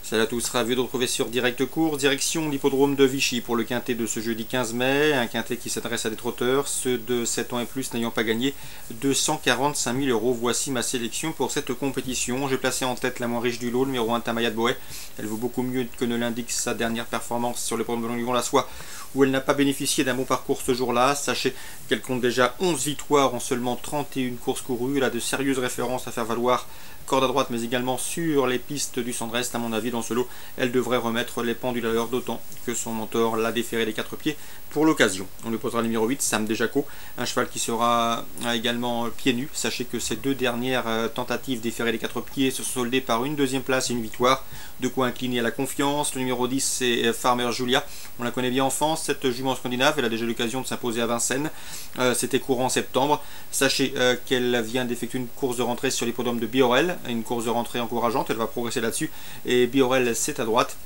Salut à tous, ravi de vous retrouver sur Direct Course, direction l'hippodrome de Vichy pour le quintet de ce jeudi 15 mai, un quintet qui s'adresse à des trotteurs, ceux de 7 ans et plus n'ayant pas gagné 245 000 €. Voici ma sélection pour cette compétition. J'ai placé en tête la moins riche du lot, numéro 1 Tamaya de Boé. Elle vaut beaucoup mieux que ne l'indique sa dernière performance sur le podium de Longuyon-la-Soie, où elle n'a pas bénéficié d'un bon parcours ce jour-là. Sachez qu'elle compte déjà 11 victoires en seulement 31 courses courues. Elle a de sérieuses références à faire valoir, corde à droite, mais également sur les pistes du Centre-Est. À mon avis, dans ce lot, elle devrait remettre les pendules à l'heure, d'autant que son mentor l'a déféré des 4 pieds pour l'occasion. On lui posera le numéro 8, Sam de Jaco, un cheval qui sera également pieds nus. Sachez que ces deux dernières tentatives déférées des 4 pieds se sont soldées par une deuxième place et une victoire, de quoi incliner à la confiance. Le numéro 10, c'est Farmer Julia. On la connaît bien en France, cette jument scandinave. Elle a déjà eu l'occasion de s'imposer à Vincennes. C'était courant en septembre. Sachez qu'elle vient d'effectuer une course de rentrée sur l'hippodrome de Biorel, une course de rentrée encourageante. Elle va progresser là-dessus. Et Biorel, c'est à droite.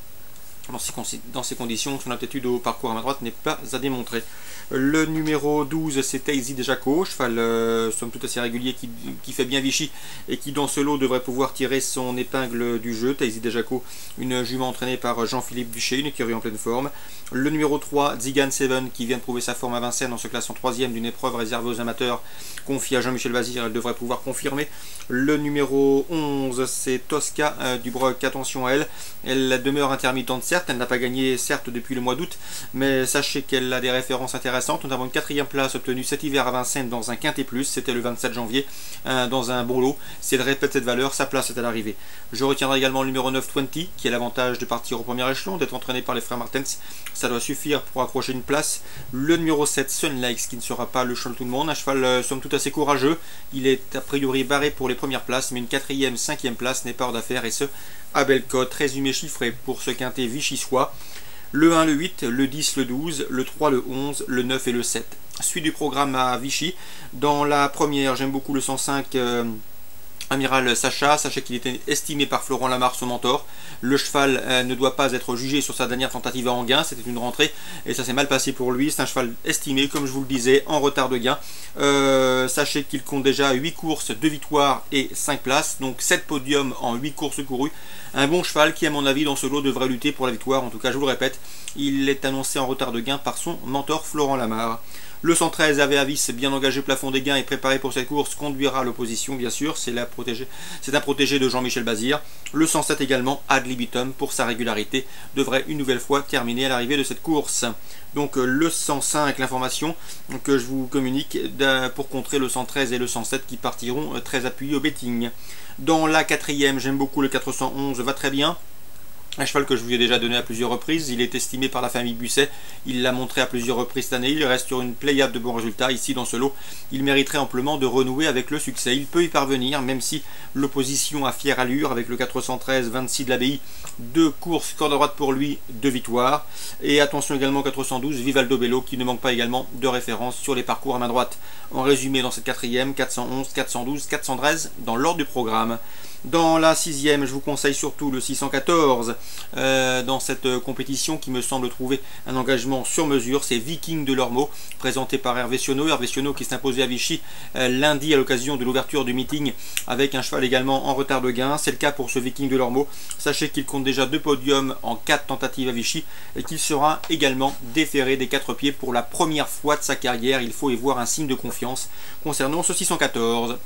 Dans ces conditions, son aptitude au parcours à ma droite n'est pas à démontrer. Le numéro 12, c'est Taisy de Jaco, cheval somme toute assez régulier qui fait bien Vichy et qui dans ce lot devrait pouvoir tirer son épingle du jeu. Taisy de Jaco, une jument entraînée par Jean-Philippe Duché, une écurie en pleine forme. Le numéro 3, Zigan Seven, qui vient de prouver sa forme à Vincennes en se classant 3e d'une épreuve réservée aux amateurs, confiée à Jean-Michel Bazir, elle devrait pouvoir confirmer. Le numéro 11, c'est Tosca du Broc, attention à elle. Elle demeure intermittente, certes, elle n'a pas gagné certes depuis le mois d'août, mais sachez qu'elle a des références intéressantes. Nous avons une 4e place obtenue cet hiver à Vincennes dans un quintet plus, c'était le 27 janvier, dans un bon lot. Si elle répète cette valeur, sa place est à l'arrivée. Je retiendrai également le numéro 9, 20, qui a l'avantage de partir au premier échelon, d'être entraîné par les frères Martens. Ça doit suffire pour accrocher une place. Le numéro 7, Sunlikes, qui ne sera pas le cheval de tout le monde, un cheval somme toute assez courageux. Il est a priori barré pour les premières places, mais une 4e, 5e place n'est pas hors d'affaire, et ce à belle cote. Résumé chiffré pour ce quintet vichysois: le 1, le 8, le 10, le 12, le 3, le 11, le 9 et le 7. Suite du programme à Vichy. Dans la première, j'aime beaucoup le 105 Amiral Sacha. Sachez qu'il était estimé par Florent Lamarre, son mentor. Le cheval ne doit pas être jugé sur sa dernière tentative à Anguin, c'était une rentrée et ça s'est mal passé pour lui. C'est un cheval estimé, comme je vous le disais, en retard de gain. Sachez qu'il compte déjà 8 courses, 2 victoires et 5 places, donc 7 podiums en 8 courses courues. Un bon cheval qui, à mon avis, dans ce lot devrait lutter pour la victoire. En tout cas, je vous le répète, il est annoncé en retard de gain par son mentor Florent Lamarre. Le 113 avait Avis, bien engagé plafond des gains et préparé pour cette course, conduira l'opposition bien sûr, c'est un protégé de Jean-Michel Bazir. Le 107 également, Ad libitum, pour sa régularité, devrait une nouvelle fois terminer à l'arrivée de cette course. Donc le 105, l'information que je vous communique pour contrer le 113 et le 107 qui partiront très appuyés au betting. Dans la 4e, j'aime beaucoup le 411, va très bien. Un cheval que je vous ai déjà donné à plusieurs reprises. Il est estimé par la famille Busset. Il l'a montré à plusieurs reprises cette année. Il reste sur une pléiade de bons résultats. Ici, dans ce lot, il mériterait amplement de renouer avec le succès. Il peut y parvenir, même si l'opposition a fière allure avec le 413, 26 de l'Abbaye. 2 courses, corde à droite pour lui, 2 victoires. Et attention également au 412, Vivaldo Bello, qui ne manque pas également de références sur les parcours à main droite. En résumé, dans cette 4e, 411, 412, 413, dans l'ordre du programme. Dans la 6e, je vous conseille surtout le 614 dans cette compétition qui me semble trouver un engagement sur mesure. C'est Viking de Lormeau, présenté par Hervé Sionneau. Hervé Sionneau qui s'est imposé à Vichy lundi à l'occasion de l'ouverture du meeting avec un cheval également en retard de gain. C'est le cas pour ce Viking de Lormeau. Sachez qu'il compte déjà 2 podiums en 4 tentatives à Vichy et qu'il sera également déféré des 4 pieds pour la première fois de sa carrière. Il faut y voir un signe de confiance concernant ce 614.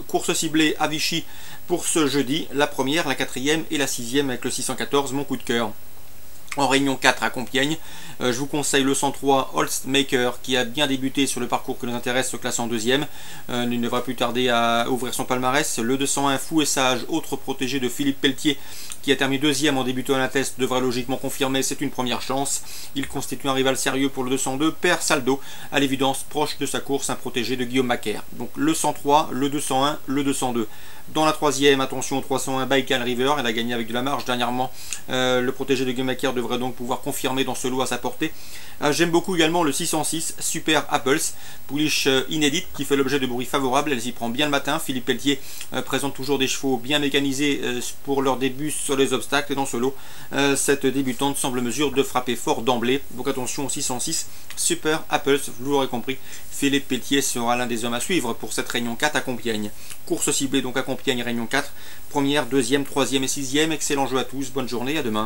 Course ciblée à Vichy pour ce jeudi, la première, la 4e et la 6e avec le 614, mon coup de cœur. En réunion 4 à Compiègne, je vous conseille le 103 Holstmaker qui a bien débuté sur le parcours que nous intéresse, se classe en 2e. Il ne devra plus tarder à ouvrir son palmarès. Le 201 Fou et Sage, autre protégé de Philippe Pelletier, qui a terminé 2e en débutant à la test, devrait logiquement confirmer, c'est une première chance. Il constitue un rival sérieux pour le 202, Père Saldo, à l'évidence proche de sa course, un protégé de Guillaume Macaire. Donc le 103, le 201, le 202. Dans la 3e, attention au 301 Baïkal River, elle a gagné avec de la marge dernièrement. Le protégé de Guillaume Macaire devrait donc pouvoir confirmer dans ce lot à sa portée. J'aime beaucoup également le 606 Super Apples, pouliche inédite qui fait l'objet de bruits favorables. Elle s'y prend bien le matin. Philippe Pelletier présente toujours des chevaux bien mécanisés pour leur début sur les obstacles. Et dans ce lot, cette débutante semble mesure de frapper fort d'emblée. Donc attention au 606 Super Apples, vous l'aurez compris. Philippe Pelletier sera l'un des hommes à suivre pour cette réunion 4 à Compiègne. Course ciblée donc à Compiègne Compiègne Réunion 4, première, deuxième, troisième et sixième. Excellent jeu à tous, bonne journée, à demain.